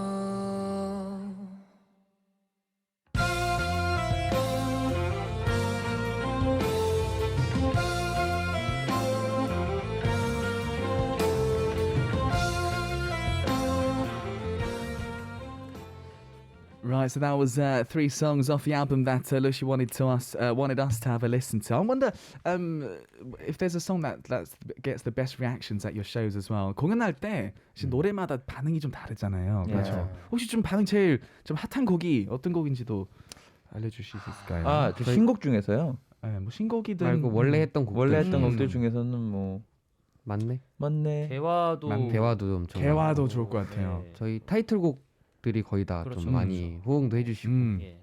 Right, so that was 3 songs off the album that Lucia wanted us to have a listen to. I wonder if there's a song that gets the best reactions at your shows as well. 공연할 때 노래마다 반응이 좀 다르잖아요. 그렇죠. 혹시 좀 반응 제일 좀 핫한 곡이 어떤 곡인지도 알려주실 수 있을까요? 아, 저 신곡 중에서요? 네, 뭐 신곡이든 말고 원래 했던 곡들. 원래 했던 곡들 중에서는 뭐 맞네. 대화도 대화도 엄청 개화도 좋을 것 같아요. 네. 저희 타이틀곡들이 거의 다 좀 그렇죠. 많이 호응도 해주시고 예.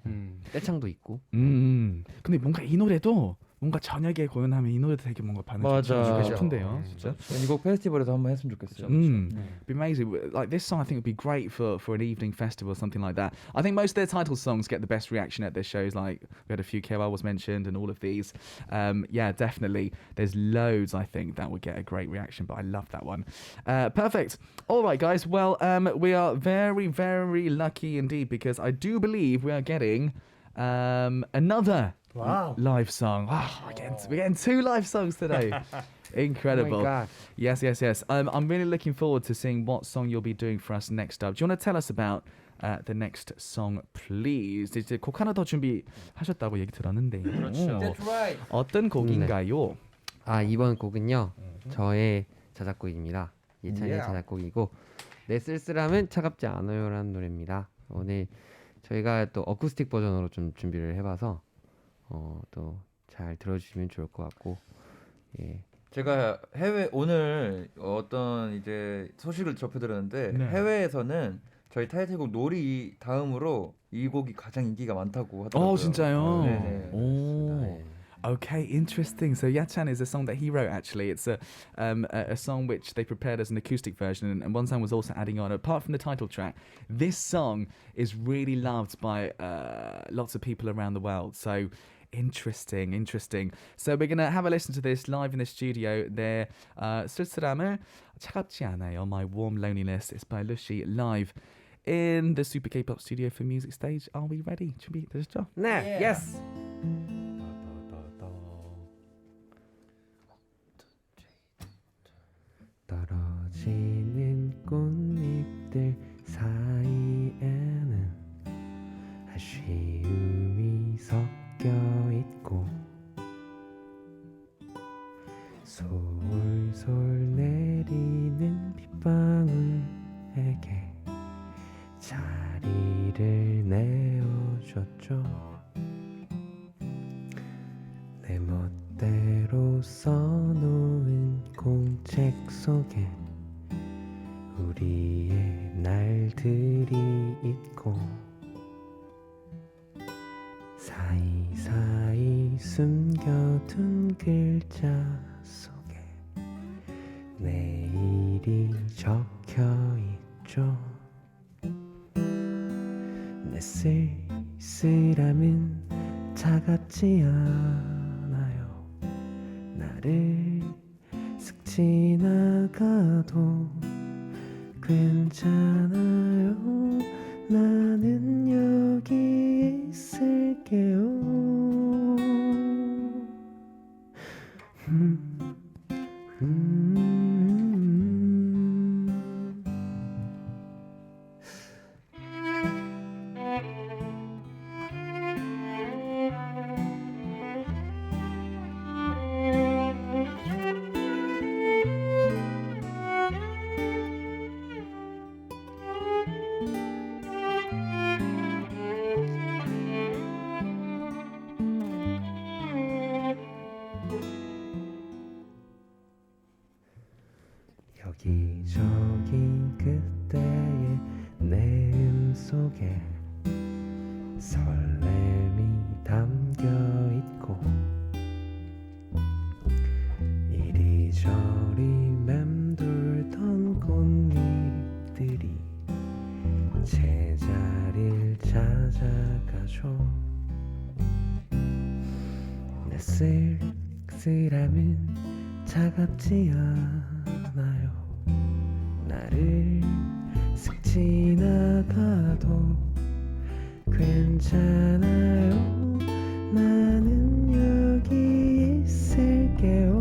떼창도 있고. 근데 뭔가 이 노래도 뭔가 저녁에 공연하면 이 노래도 되게 뭔가 반응 좀 맞아. 주고 싶은데요, 진짜. 이곡 페스티벌에서 한번 했으면 좋겠어요. Be amazing. Like this song, I think would be great for an evening festival, something like that. I think most of their title songs get the best reaction at their shows. Like we had a few, KOL was mentioned, and all of these. Yeah, definitely. There's loads I think that would get a great reaction, but I love that one. Perfect. All right, guys. Well, we are very, very lucky indeed because I do believe we are getting another. Wow. Live song. Wow, we're getting 2 live songs today. Incredible. Oh my God. Yes. I'm really looking forward to seeing what song you'll be doing for us next up. Do you want to tell us about the next song, please? 이제 곡 하나 더 준비하셨다고 얘기 들었는데. 그렇죠. 어떤 곡인가요? 아, 이번 곡은요 저의 자작곡입니다. 예찬이의 자작곡이고 내 쓸쓸함은 차갑지 않아요라는 노래입니다. 오늘 저희가 또 어쿠스틱 버전으로 좀 준비를 해봐서 또 잘 들어주시면 좋을 것 같고. 예. 제가 오늘 어떤 이제 소식을 접해들었는데 네. 해외에서는 저희 타이틀곡 놀이 다음으로 이 곡이 가장 인기가 많다고 하더라고요. 진짜요? 네네. 오. Okay, interesting. So Yachan is a song that he wrote actually. It's a song which they prepared as an acoustic version, and one song was also adding on. Apart from the title track, this song is really loved by lots of people around the world. So interesting. So we're gonna have a listen to this live in the studio. There, 쓸쓸함을 차갑지 않아요. My Warm Loneliness. It's by Lucy live in the Super K-pop studio for Music Stage. Are we ready? 준비되셨죠? 네, yes. 떨어지는 꽃잎들 사이에는 아쉬움이 섞여 있고 솔솔 내리는 빗방울에게 자리를 내어줬죠. 내 멋대로 써놓은 공책 속에 우리의 날들이 있고 사이사이 숨겨둔 글자 속에 내일이 적혀있죠. 내 쓸쓸함은 차갑지 않아요. 나를 슥 지나가도 괜찮아요. 나는 여기 있을게요. 여기저기 그때의 내음 속에 설렘이 담겨있고 이리저리 맴돌던 꽃잎들이 제자리를 찾아가죠. 내 쓸쓸함은 차갑지 않아요. 나를 슥 지나가도 괜찮아요. 나는 여기 있을게요.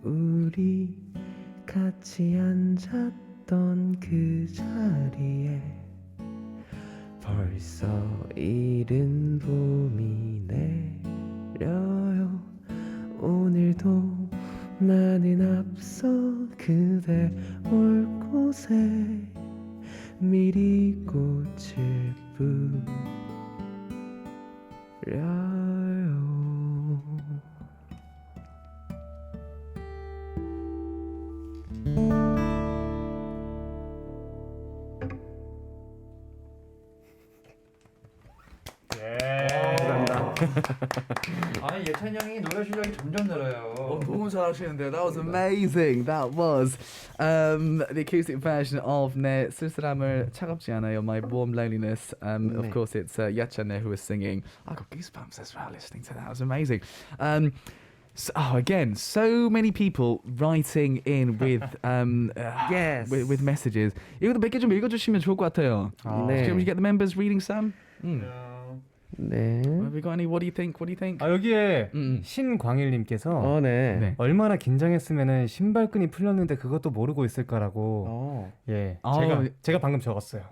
우리 같이 앉았던 그 자리에 벌써 이른 봄이 내려요. 오늘도 나는 앞서 그대 올 곳에 미리 꽃을 뿌려요. 아니 예찬 형이 노래 실력이 점점 늘어요. 너무 잘하시는데요. That was amazing. That was the acoustic version of 내 쓸쓸함을 차갑지 않아요. My warm loneliness. Of course, it's Yachane who was singing. I got goosebumps as well listening to that. It was amazing. So, again, so many people writing in with Yes. with messages. 이것도 몇 개 좀 읽어주시면 좋을 것 같아요. Can we get the members reading some? 네. Have we got any? What do you think? What do you think? 아 여기에 신광일님께서 네. 얼마나 긴장했으면은 신발끈이 풀렸는데 그것도 모르고 있을까라고 예 제가 방금 적었어요.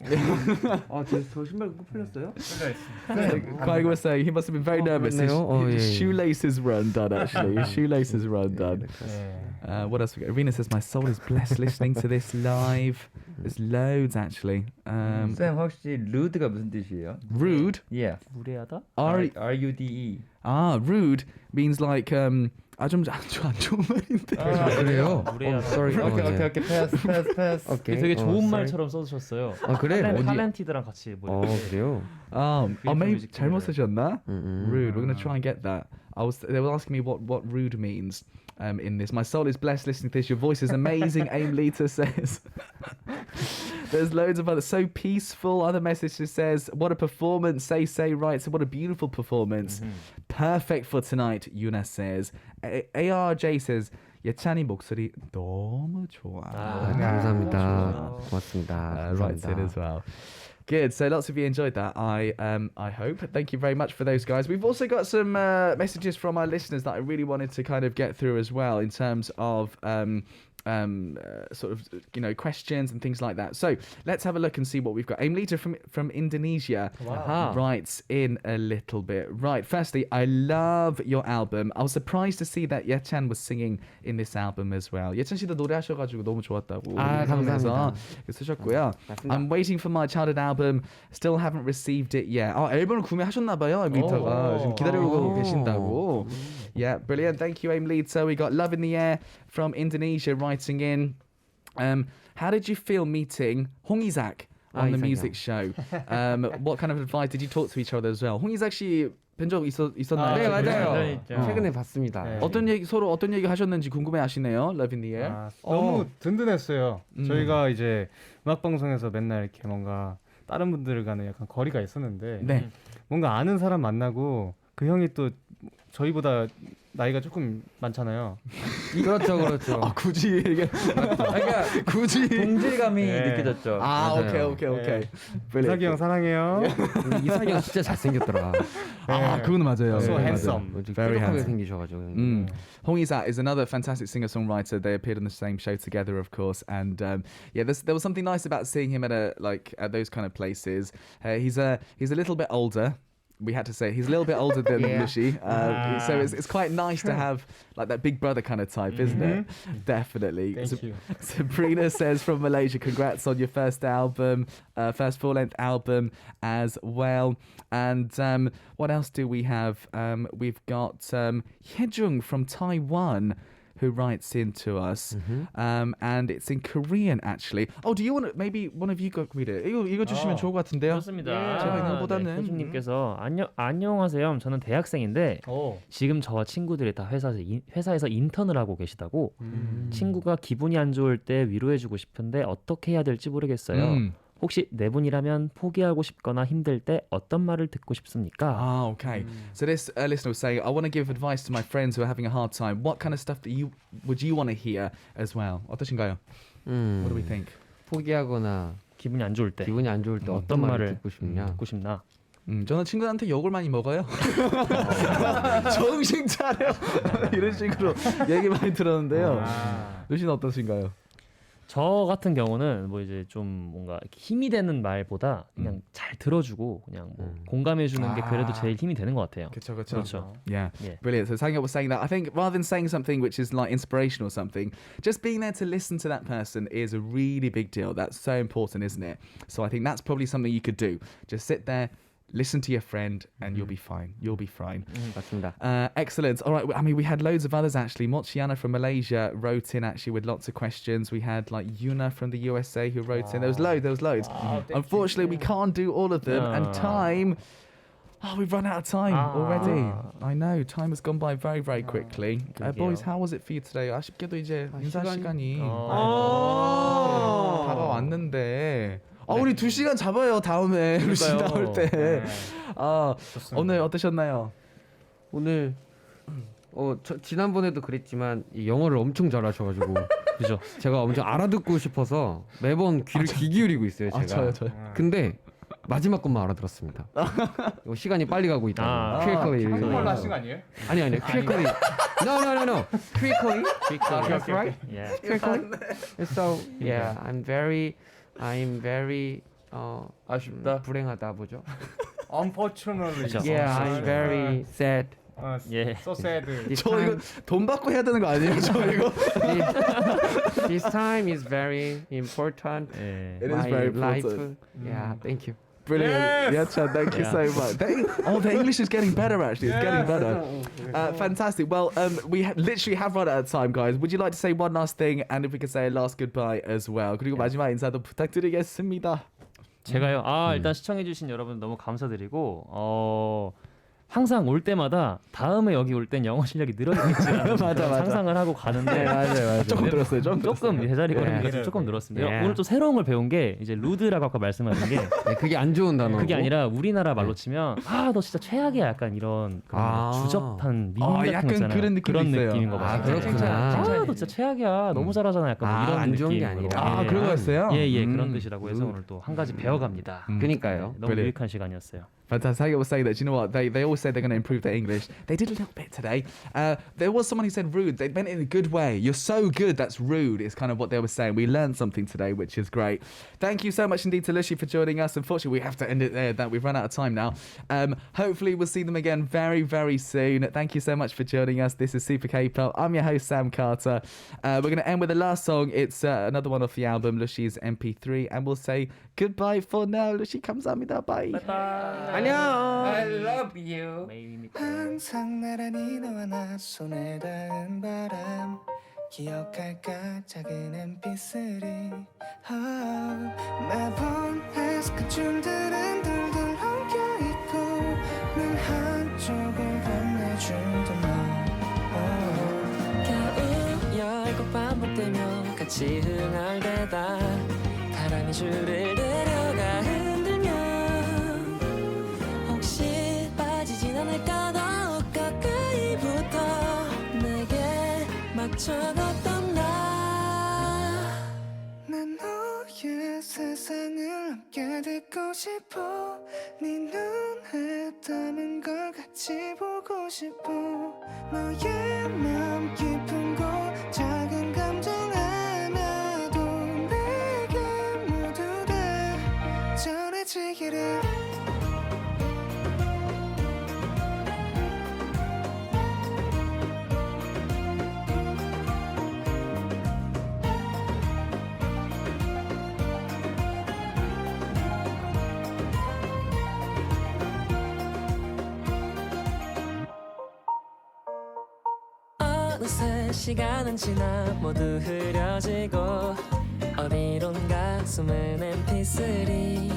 저 신발 꼭 풀렸어요? Craig was saying he must have been very nervous. His shoelaces were undone, actually. His shoelaces were undone. What else we got? Irina says, my soul is blessed listening to this live. There's loads, actually. 쌤 혹시 rude가 무슨 뜻이에요? Rude? Yeah. 무례하다? R-U-D-E. Rude means like 좀 안 좋은 말인데. 그래요? 무례하다. Sorry. 오케이. 패스. 오케이. 되게 좋은 sorry. 말처럼 써주셨어요. 그래? 탤런티드랑 같이 뭐 그래요? maybe 잘못 쓰셨나? Rude. We're going to try and get that. They were asking me what rude means in this. My soul is blessed listening to this. Your voice is amazing, Aim Lita says. There's loads of others. So peaceful. Other messages says, what a performance. Say writes, what a beautiful performance. Perfect for tonight, Yuna says. ARJ says, 예찬이 목소리 너무 좋아. 감사합니다. 고맙습니다. Writes it as well. Good. So lots of you enjoyed that. I hope. Thank you very much for those guys. We've also got some messages from our listeners that I really wanted to kind of get through as well in terms of sort of questions and things like that. So let's have a look and see what we've got. Aim Leader from Indonesia writes in a little bit. Right. Firstly, I love your album. I was surprised to see that Yechan was singing in this album as well. Yechan 씨도 노래하셔가지고 너무 좋았다고. 감사합니다. 쓰셨고요. I'm waiting for my childhood album. Still haven't received it yet. 앨범을 구매하셨나봐요. 에임리터가 지금 기다리고 계신다고. Yeah, brilliant. Thank you, Aim Lead. So we got Love in the Air from Indonesia writing in. How did you feel meeting Hong Isak on the music show? What kind of advice did you talk to each other as well? Hong Isak 씨 뵌 적 있었나요? 네, 맞아요. 최근에 봤습니다. 서로 어떤 얘기 하셨는지 궁금해하시네요. Love in the Air. 너무 든든했어요. 저희가 이제 음악 방송에서 맨날 이렇게 뭔가 다른 분들과는 약간 거리가 있었는데 네. 뭔가 아는 사람 만나고 그 형이 또 저희보다 나이가 조금 많잖아요. 그렇죠. 굳이 얘기. 그러니까 굳이. 동질감이 느껴졌죠. 오케이. 이삭이 형 사랑해요. 이삭이 형 진짜 잘생겼더라. 그건 맞아요. So handsome. Very handsome. 생기셔가지고. Hong Isak is another fantastic singer-songwriter. They appeared on the same show together, of course, and there was something nice about seeing him at those kind of places. He's a little bit older. We had to say he's a little bit older than Lucy, so it's quite nice to have like that big brother kind of type, isn't it? Definitely. Thank you. Sabrina says from Malaysia, congrats on your first album, first full-length album as well. And what else do we have? We've got Hyejung from Taiwan, who writes in to us, and it's in Korean actually. Do you want to, maybe one of you go read it? 이거 주시면 좋을 것 같은데요. 그렇습니다. 제가 이거보다는 혜준님께서 안녕하세요. 저는 대학생인데 지금 저와 친구들이 다 회사에서 인턴을 하고 계시다고. 친구가 기분이 안 좋을 때 위로해주고 싶은데 어떻게 해야 될지 모르겠어요. 혹시 네 분이라면 포기하고 싶거나 힘들 때 어떤 말을 듣고 싶습니까? Okay. So this listener was saying, I want to give advice to my friends who are having a hard time. What kind of stuff would you want to hear as well? 어떠신가요? What do we think? 포기하거나 기분이 안 좋을 때 어떤 말을 듣고 싶나? 저는 친구한테 욕을 많이 먹어요. 정신 차려. 이런 식으로 얘기 많이 들었는데요. 루시는 어떠신가요? 저 같은 경우는 뭐 이제 좀 뭔가 힘이 되는 말보다 그냥 잘 들어주고 그냥 뭐 공감해주는 게 그래도 제일 힘이 되는 것 같아요. 그렇죠. Yeah. Brilliant. So Sangyeop was saying that I think rather than saying something which is like inspirational or something, just being there to listen to that person is a really big deal. That's so important, isn't it? So I think that's probably something you could do. Just sit there, listen to your friend, and you'll be fine. 맞습니다. Excellent. All right. I mean, we had loads of others actually. Mochiana from Malaysia wrote in actually with lots of questions. We had like Yuna from the USA who wrote in. There was loads. Unfortunately, we can't do all of them. And time. We've run out of time already. I know. Time has gone by very, very quickly. Boys, how was it for you today? 아쉽게도 이제 인사 시간이 다가왔는데. 우리 2시간 잡아요 다음에 루시 나올 때. 오늘 어떠셨나요? 오늘 지난번에도 그랬지만 이 영어를 엄청 잘하셔가지고 그죠? 제가 엄청 알아듣고 싶어서 매번 귀를 귀 기울이고 있어요 제가. 저요. 근데 마지막 것만 알아들었습니다. 시간이 빨리 가고 있다. quickly. 한국말로 하신 거 아니에요? 아니 quickly. No. quickly. That's right. Yeah. quickly. So yeah, I'm very 아쉽다. 불행하다 보죠. Unfortunately. Yeah, I'm very sad. So sad. 저 이거 돈 받고 해야 되는 거 아니에요? 저 이거. This time is very important. It is very important. Yeah, thank you. Brilliant. Yes, thank you so much. The English is getting better actually. It's getting better. Fantastic. Well, we literally have run out of time, guys. Would you like to say one last thing, and if we could say a last goodbye as well? 그리고 마지막 인사도 부탁드리겠습니다. 제가요. 일단 시청해주신 여러분 너무 감사드리고 항상 올 때마다 다음에 여기 올 땐 영어 실력이 늘어지겠지라는 맞아. 상상을 하고 가는데 맞아요. 조금 들었어요. 조금 제자리 걸음이 조금 늘었습니다. 오늘 또 새로운 걸 배운 게 이제 루드라고 아까 말씀하신 게 네, 그게 안 좋은 단어고. 그게 아니라 우리나라 말로 치면 너 진짜 최악이야 약간 이런 주접한 밈 같은 약간 거 있잖아요. 그런 느낌이 그런 있어요. 느낌인 거 봐요. 그렇구나. 너 진짜 최악이야. 너무 잘하잖아. 약간 뭐 이런 안 느낌. 좋은 게 아니라. 그런 거였어요? 예, 그런 뜻이라고 해서 오늘 또 한 가지 배워갑니다. 그니까요. 너무 유익한 시간이었어요. Fantastic. I will say that. Do you know what? They all said they're going to improve their English. They did a little bit today. There was someone who said rude. They meant it in a good way. You're so good. That's rude. Is kind of what they were saying. We learned something today, which is great. Thank you so much indeed to Lucy for joining us. Unfortunately, we have to end it there. That we've run out of time now. Hopefully, we'll see them again very, very soon. Thank you so much for joining us. This is Super K-pop. I'm your host Sam Carter. We're going to end with the last song. It's another one off the album Lucy's MP3, and we'll say goodbye for now. Lucy, 감사합니다. Bye. Bye. 안녕. I love you. 항상 나란히 너와 나 손에 닿은 바람 기억할까 작은 mp3 매번 그 춤들은 둘둘 엉켜있고 눈 한쪽을 건네주던 너 겨우 열곡 반복되며 같이 흥얼대다 바람이 줄을 데려가 흔들면 혹시 빠지진 않을까 더욱 가까이 붙어 내게 맞춰갔던 난 너의 세상을 함께 듣고 싶어 네 눈에 담은 걸 같이 보고 싶어 너의 마음 깊은 곳 작은 감정 하나도 내게 모두 다 전해지기를 어느새 시간은 지나 모두 흐려지고 어디론가 숨은 mp3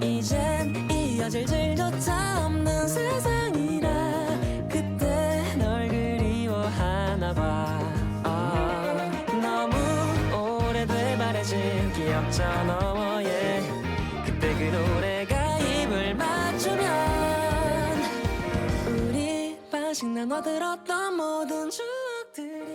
이젠 이어질 줄조차 없는 세상이라 그때 널 그리워하나 봐 너무 오래돼 말해진 기억 저 너머에 그때 그 노래가 입을 맞추면 우리 반씩 나눠 들었던 모든 추억들이